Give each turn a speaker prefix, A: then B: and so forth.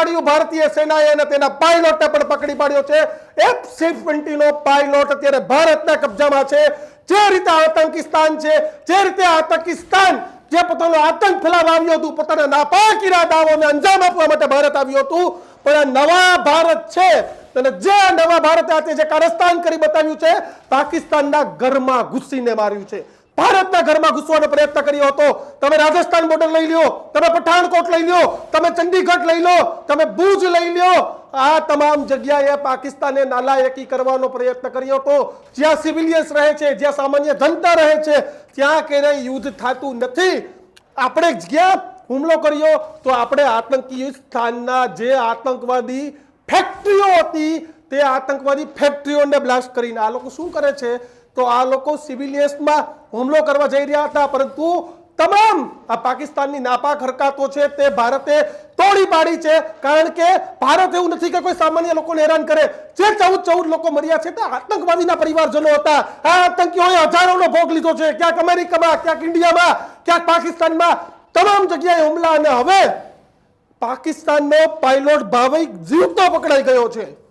A: પાડ્યું ભારતીય સેનાએ અને તેના પાયલોટને પણ પકડી પાડ્યો છે। F-16 નો પાયલોટ અત્યારે ભારતના કબજામાં છે। જે રીતે આતંકિસ્તાન છે, જે રીતે આતંકિસ્તાન જે પોતાનો આતંક ફેલાવવા આવ્યું હતું, પોતાના નાપાક ઇરાદાઓને અંજામ આપવા માટે ભારત આવ્યું હતું, પણ આ નવા ભારત છે અને જે નવા ભારતે આજે જે કારસ્તાન કરી બતાવ્યું છે, પાકિસ્તાનના ઘરમાં ઘૂસીને માર્યું છે। ભારતના ઘરમાં ઘૂસવાનો પ્રયત્ન કર્યો હતો। તમે રાજસ્થાન બોર્ડર લઈ લ્યો, તમે પઠાણકોટ લઈ લ્યો, તમે ચંડીગઢ લઈ લો, તમે ભુજ લઈ લ્યો, આ તમામ જગ્યાએ પાકિસ્તાને નાલાયકી કરવાનો પ્રયત્ન કર્યો હતો। જ્યાં સિવિલિયન્સ રહે છે, જ્યાં સામાન્ય જનતા રહે છે, ત્યાં ક્યારેય યુદ્ધ થતું નથી। આપણે જ્યાં હુમલો કર્યો તો આપણે આતંકી સ્થાનના જે આતંકવાદી ફેક્ટરીઓ હતી તે આતંકવાદી ફેક્ટરીઓને બ્લાસ્ટ કરીને આ લોકો શું કરે છે તો આ લોકો સિવિલિયન્સમાં હુમલો કરવા જઈ રહ્યા હતા, પરંતુ તમામ આ પાકિસ્તાનની નાપાક હરકતો છે તે ભારતે તોડી પાડી છે। કારણ કે ભારત એવું નથી કે કોઈ સામાન્ય લોકોને હેરાન કરે। જે 14 લોકો મર્યા છે તે આતંકવાદીના પરિવારજનો હતા। આ આતંકીઓએ હજારોનો ભોગ લીધો છે, ક્યાંક અમેરિકામાં, ક્યાંક ઇન્ડિયામાં, ક્યાંક પાકિસ્તાનમાં, તમામ જગ્યાએ હુમલા। અને હવે પાકિસ્તાનનો પાયલોટ ભાવિક જીવતો પકડાઈ ગયો છે।